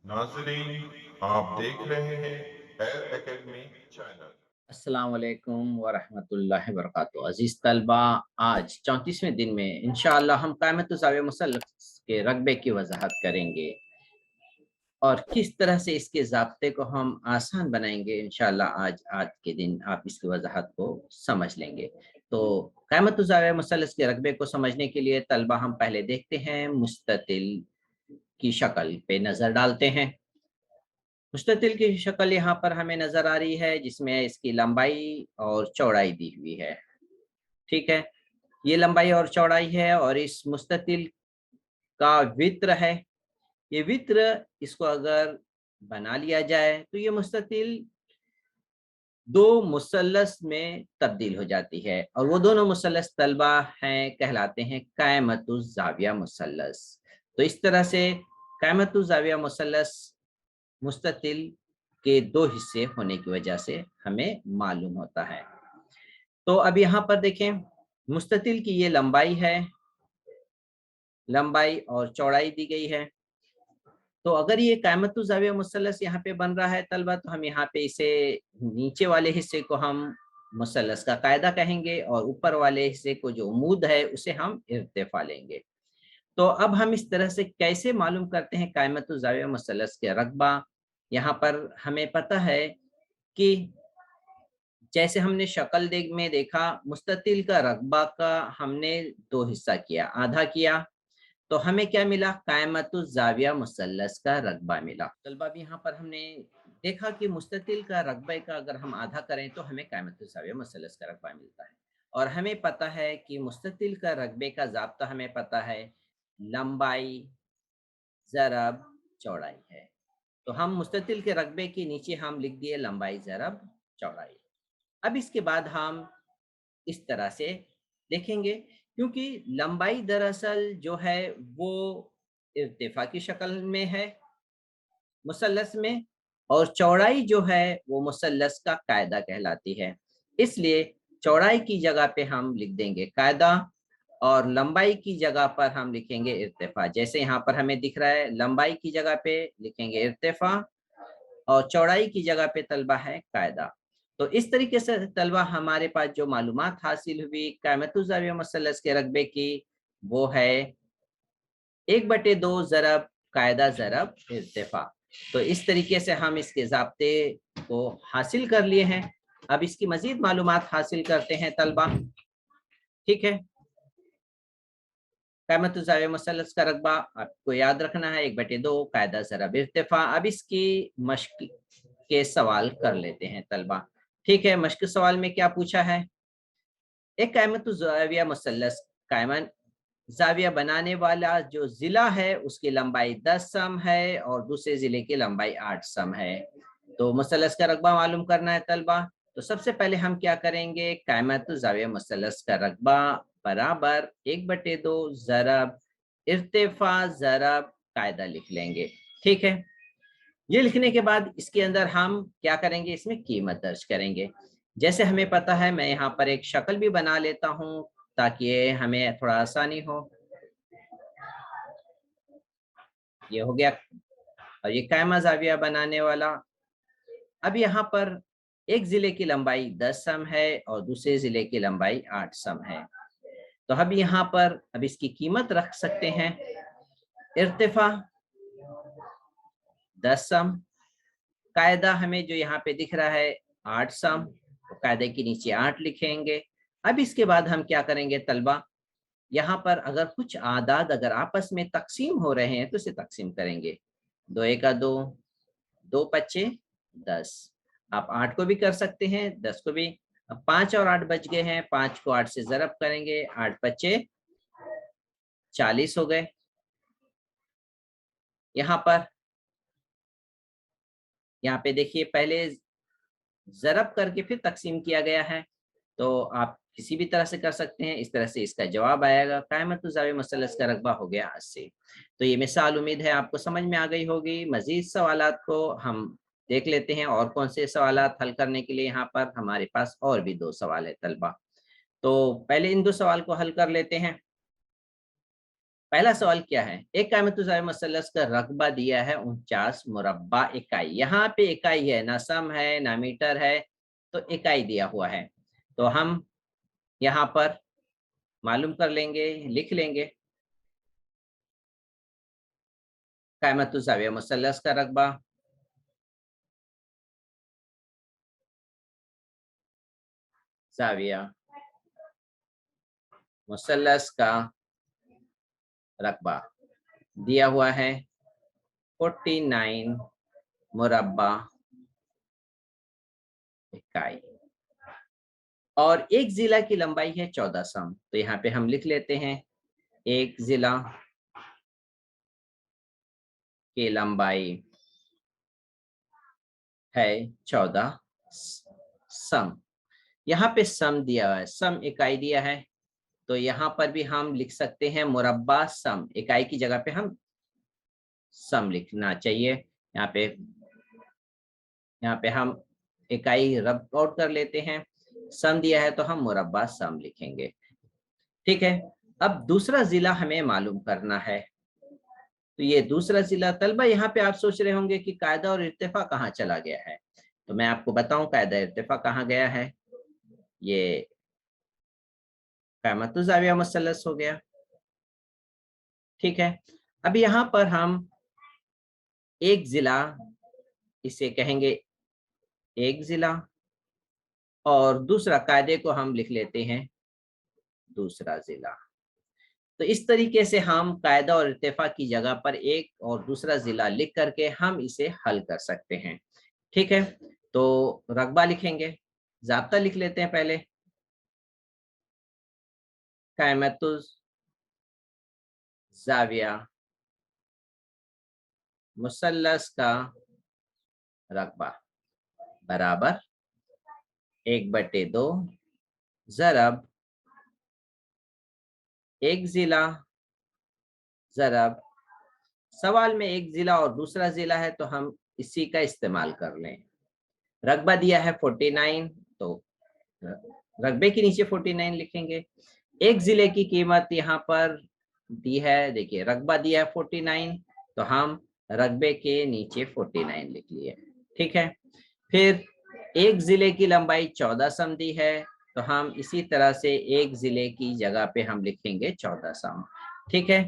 नाजरीन, आप देख रहे हैं एयर एकेडमी चैनल। अस्सलाम वालेकुम वरहमतुल्लाहि वबरकातुहू। अज़ीज़ तलबा, आज 34वें दिन में इंशाअल्लाह हम क़यामत ज़ाविया मुसल्लस के रक़बे की वज़ाहत करेंगे और किस तरह से इसके ज़ाब्ते को हम आसान बनाएँगे। इंशाअल्लाह आज के दिन आप इसकी वज़ाहत को समझ लेंगे। तो क़यामत ज़ाविया मुसल्लस के रक़बे को समझने के लिए तलबा हम पहले देखते हैं, मुस्ततिल की शक्ल पे नज़र डालते हैं। मुस्ततिल की शक्ल यहाँ पर हमें नज़र आ रही है, जिसमें इसकी लंबाई और चौड़ाई दी हुई है, ठीक है? ये लंबाई और चौड़ाई है और इस मुस्ततिल का वित्र है। ये वित्र इसको अगर बना लिया जाए तो ये मुस्ततिल 2 मुसल्लस में तब्दील हो जाती है और वो दोनों मुसल्लस तलबा हैं, कहलाते हैं क़यामतुज़ ज़ाविया मुसल्लस। तो इस तरह से क़यामतुज़ ज़ाविया मुसल्लस मुस्ततिल के 2 हिस्से होने की वजह से हमें मालूम होता है। तो अब यहाँ पर देखें, मुस्ततिल की ये लंबाई है, लंबाई और चौड़ाई दी गई है। तो अगर ये क़यामतुज़ ज़ाविया मुसल्लस यहाँ पे बन रहा है तलबा, तो हम यहाँ पे इसे नीचे वाले हिस्से को हम मुसल्लस का कायदा कहेंगे और ऊपर वाले हिस्से को जो उमूद है उसे हम इर्तिफ़ा लेंगे। तो अब हम इस तरह से कैसे मालूम करते हैं क़यामतुज़ ज़ाविया मुसल्लस के रक़बा? यहाँ पर हमें पता है कि जैसे हमने शक्ल में देखा, मुस्ततिल का रक़बा का हमने 2 हिस्सा किया, आधा किया, तो हमें क्या मिला? क़यामतुज़ ज़ाविया मुसल्लस का रक़बा मिला। तलबा भी यहाँ पर हमने देखा कि मुस्ततिल का रक़बे का अगर हम आधा करें तो हमें क़यामतुज़ ज़ाविया मुसल्लस का रक़बा मिलता है। और हमें पता है कि मुस्ततिल का रक़बे का ज़ाब्ता हमें पता है, लंबाई ज़रब चौड़ाई है। तो हम मुस्ततिल के रक़बे के नीचे हम लिख दिए लंबाई ज़रब चौड़ाई। अब इसके बाद हम इस तरह से देखेंगे, क्योंकि लंबाई दरअसल जो है वो इर्तिफ़ा की शक्ल में है मुसल्लस में, और चौड़ाई जो है वो मुसल्लस का कायदा कहलाती है। इसलिए चौड़ाई की जगह पे हम लिख देंगे कायदा और लंबाई की जगह पर हम लिखेंगे इर्तिफ़ा। जैसे यहाँ पर हमें दिख रहा है, लंबाई की जगह पे लिखेंगे इर्तिफ़ा और चौड़ाई की जगह पे तलबा है कायदा। तो इस तरीके से तलबा हमारे पास जो मालूमात हासिल हुई क़यामतुज़ ज़ाविया मुसल्लस के रक़बे की, वो है 1/2 ज़रब कायदा ज़रब इर्तिफ़ा। तो इस तरीके से हम इसके ज़ाब्ते को हासिल कर लिए हैं। अब इसकी मज़ीद मालूमात हासिल करते हैं तलबा, ठीक है? क़यामतुज़ ज़ाविया मुसल्लस का रक़बा आपको याद रखना है, 1/2 कायदा ज़रब इर्तिफ़ा। अब इसकी मश्क के सवाल कर लेते हैं तलबा, ठीक है? मश्क सवाल में क्या पूछा है? एक क़यामतुज़ ज़ाविया मुसल्लस कायमन ज़ाविया बनाने वाला जो ज़िला है उसकी लंबाई 10 सम है और दूसरे ज़िले की लंबाई 8 सम है। तो मुसल्लस का रक़बा मालूम करना है तलबा। तो सबसे पहले हम क्या करेंगे, क़यामतुज़ ज़ाविया मुसल्लस का रक़बा बराबर 1/2 ज़रब इर्तिफ़ा ज़रब कायदा लिख लेंगे, ठीक है? ये लिखने के बाद इसके अंदर हम क्या करेंगे, इसमें कीमत दर्ज करेंगे। जैसे हमें पता है, मैं यहाँ पर एक शक्ल भी बना लेता हूँ ताकि ये हमें थोड़ा आसानी हो। ये हो गया और ये कायमा ज़ाविया बनाने वाला। अब यहाँ पर एक ज़िले की लंबाई 10 सम है और दूसरे ज़िले की लंबाई 8 सम है। तो अब यहाँ पर अब इसकी कीमत रख सकते हैं। इर्तिफ़ा 10 सम, कायदा हमें जो यहाँ पे दिख रहा है 8 सम, तो कायदे के नीचे 8 लिखेंगे। अब इसके बाद हम क्या करेंगे तलबा, यहाँ पर अगर कुछ आदाद अगर आपस में तक़सीम हो रहे हैं तो इसे तक़सीम करेंगे। 2 एका 2, 2 पच्चे 10। आप 8 को भी कर सकते हैं, 10 को भी। अब 5 और 8 बच गए हैं, 5 को 8 से ज़रब करेंगे, 8 पच्चे 40 हो गए। यहाँ पर यहाँ पे देखिए, पहले ज़रब करके फिर तक़सीम किया गया है, तो आप किसी भी तरह से कर सकते हैं। इस तरह से इसका जवाब आएगा। क़यामतुज़ ज़ाविया मुसल्लस का रक़बा हो गया 80। तो ये मिसाल उम्मीद है आपको समझ में आ गई होगी। मज़ीद सवालात को हम देख लेते हैं और कौन से सवालात हल करने के लिए यहाँ पर हमारे पास और भी 2 सवाल है तलबा। तो पहले इन 2 सवाल को हल कर लेते हैं। पहला सवाल क्या है, एक कायमतुज़ाविया मुसल्लस का रकबा दिया है 49 मुरब्बा इकाई। यहाँ पे इकाई है, ना सम है ना मीटर है, तो इकाई दिया हुआ है। तो हम यहाँ पर मालूम कर लेंगे, लिख लेंगे कायमतुज़ाविया मुसल्लस का रकबा ज़ाविया मुसल्लस का रकबा दिया हुआ है 49 मुरब्बा इकाई और एक जिला की लंबाई है 14 सम। तो यहाँ पे हम लिख लेते हैं एक जिला की लंबाई है 14 सम। यहाँ पे सम दिया हुआ है, सम इकाई दिया है, तो यहाँ पर भी हम लिख सकते हैं मुरब्बा सम। इकाई की जगह पे हम सम लिखना चाहिए। यहाँ पे हम इकाई रब आउट कर लेते हैं, सम दिया है तो हम मुरब्बा सम लिखेंगे। ठीक है, अब दूसरा जिला हमें मालूम करना है। तो ये दूसरा जिला, तलबा यहाँ पे आप सोच रहे होंगे कि कायदा और इर्तिफा कहाँ चला गया है। तो मैं आपको बताऊं कायदा इर्तिफा कहाँ गया है। ये कायमतुज़ाविया मुसल्लस हो गया। ठीक है, अब यहाँ पर हम एक जिला, इसे कहेंगे एक जिला, और दूसरा कायदे को हम लिख लेते हैं दूसरा जिला। तो इस तरीके से हम कायदा और इत्तेफा की जगह पर एक और दूसरा जिला लिख करके हम इसे हल कर सकते हैं। ठीक है, तो रकबा लिखेंगे, ज़ाब्ता लिख लेते हैं पहले। कायमतुज़ाविया मुसल्लस का रकबा बराबर 1/2 ज़रब एक जिला ज़रब, सवाल में एक जिला और दूसरा जिला है तो हम इसी का इस्तेमाल कर लें। रकबा दिया है 49, तो रकबे के नीचे 49 लिखेंगे। एक जिले की कीमत यहाँ पर दी है, देखिए रकबा दिया है 49, तो हम रकबे के नीचे 49 लिख लिए। ठीक है, फिर एक जिले की लंबाई 14 सम दी है, तो हम इसी तरह से एक जिले की जगह पे हम लिखेंगे 14 सम। ठीक है,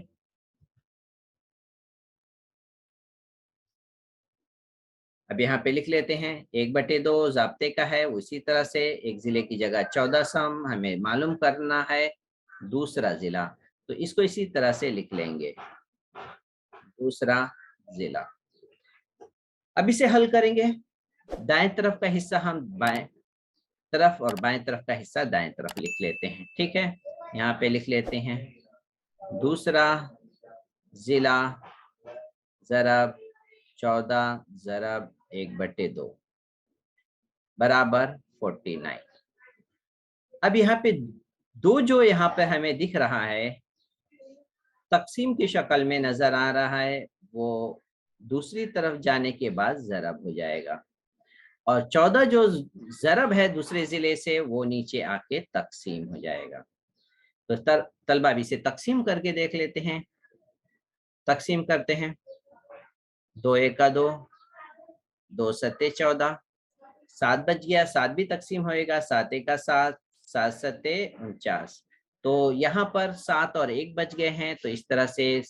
अब यहाँ पे लिख लेते हैं 1/2 ज़ाब्ते का है, उसी तरह से एक जिले की जगह 14 सम हमें मालूम करना है दूसरा जिला, तो इसको इसी तरह से लिख लेंगे दूसरा जिला। अब इसे हल करेंगे, दाएं तरफ का हिस्सा हम बाएं तरफ और बाएं तरफ का हिस्सा दाएं तरफ लिख लेते हैं। ठीक है, यहाँ पे लिख लेते हैं दूसरा जिला ज़रब 14 ज़रब 1/2 बराबर 49। अब यहाँ पे दो जो यहाँ पे हमें दिख रहा है तकसीम की शक्ल में नजर आ रहा है, वो दूसरी तरफ जाने के बाद ज़रब हो जाएगा, और 14 जो ज़रब है दूसरे जिले से वो नीचे आके तकसीम हो जाएगा। तो तलबा इसे तकसीम करके देख लेते हैं। तकसीम करते हैं, 2 1 2, 2 7 14, 7 बच गया, 7 भी तकसीम होएगा, 7 1 7, 7 7 49। तो यहाँ पर 7 और 1 बच गए हैं, तो इस तरह से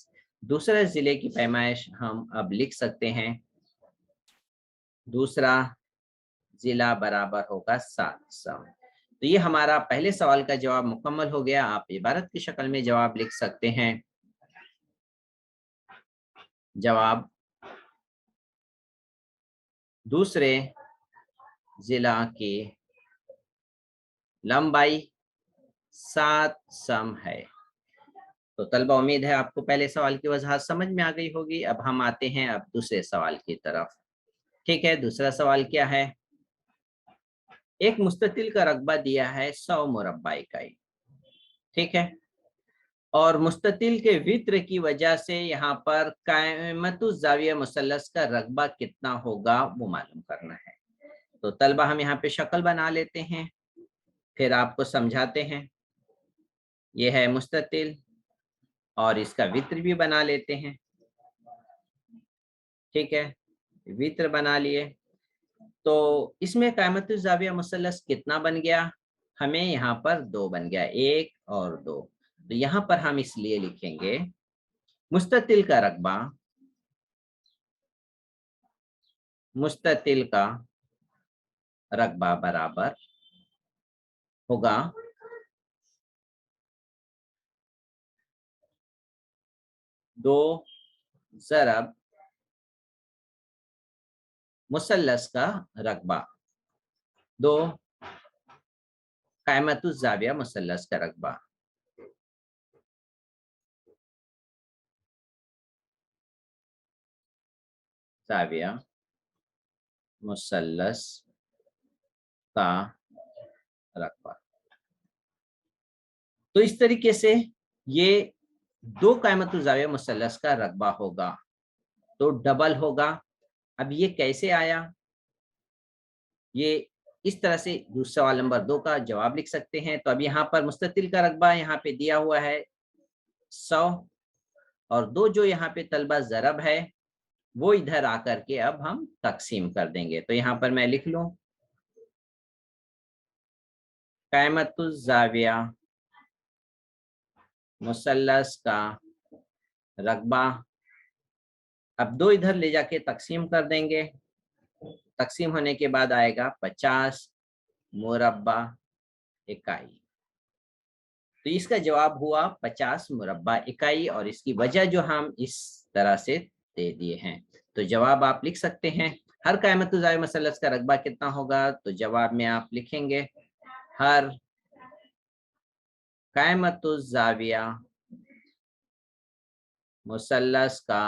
दूसरे जिले की पैमाइश हम अब लिख सकते हैं। दूसरा जिला बराबर होगा 7 सम। तो ये हमारा पहले सवाल का जवाब मुकम्मल हो गया। आप इबारत की शक्ल में जवाब लिख सकते हैं। जवाब दूसरे जिला की लंबाई 7 सम है। तो तलबा उम्मीद है आपको पहले सवाल की वजह समझ में आ गई होगी। अब हम आते हैं अब दूसरे सवाल की तरफ। ठीक है, दूसरा सवाल क्या है, एक मुस्ततिल का रकबा दिया है 100 मुरब्बा इकाई। ठीक है, और मुस्ततिल के वित्र की वजह से यहाँ पर कायमतुज़ाविया मुसल्लस का रकबा कितना होगा वो मालूम करना है। तो तलबा हम यहाँ पे शक्ल बना लेते हैं, फिर आपको समझाते हैं। ये है मुस्ततिल, और इसका वित्र भी बना लेते हैं। ठीक है, वित्र बना लिए। तो इसमें कायमतुल ज़ाविया मुसल्लस कितना बन गया? हमें यहाँ पर 2 बन गया, 1 और 2। तो यहाँ पर हम इसलिए लिखेंगे मुस्ततिल का रकबा, मुस्ततिल का रकबा बराबर होगा 2 ज़रब मुसल्लस का रकबा, 2 कायमतुल ज़ाविया मुसल्लस का रकबा। ज़ाविया मुसल्लस का रकबा। तो इस तरीके से ये 2 कायमतुल ज़ाविया मुसल्लस का रकबा होगा, तो डबल होगा। अब ये कैसे आया? ये इस तरह से दूसरा सवाल नंबर 2 का जवाब लिख सकते हैं। तो अब यहाँ पर मुस्ततिल का रकबा यहाँ पे दिया हुआ है 100, और 2 जो यहाँ पे तलबा ज़रब है वो इधर आकर के अब हम तकसीम कर देंगे। तो यहाँ पर मैं लिख लूं कायमतुल ज़ाविया मुसल्लस का रकबा। अब 2 इधर ले जाके तकसीम कर देंगे। तकसीम होने के बाद आएगा 50 मुरब्बा इकाई। तो इसका जवाब हुआ 50 मुरब्बा इकाई, और इसकी वजह जो हम इस तरह से दे दिए हैं। तो जवाब आप लिख सकते हैं हर कायमतुल ज़ाविया मुसल्लस का रकबा कितना होगा। तो जवाब में आप लिखेंगे हर कायमतुल ज़ाविया मुसल्लस का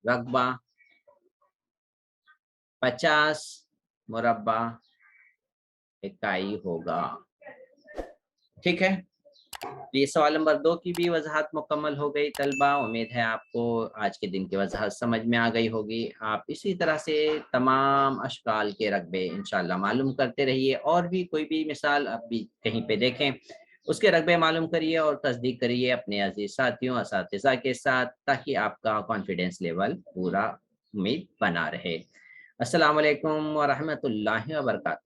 रकबा 50 मुरब्बा इकाई होगा। ठीक है, तो ये सवाल नंबर 2 की भी वजाहत मुकम्मल हो गई तलबा। उम्मीद है आपको आज के दिन की वजाहत समझ में आ गई होगी। आप इसी तरह से तमाम अशकाल के रकबे इंशाल्लाह मालूम करते रहिए, और भी कोई भी मिसाल आप भी कहीं पे देखें उसके रकबे मालूम करिए और तस्दीक करिए अपने अजीज साथियों असातिज़ा के साथ, ताकि आपका कॉन्फिडेंस लेवल पूरा उम्मीद बना रहे। अस्सलाम वालेकुम व रहमतुल्लाहि व बरकातहू।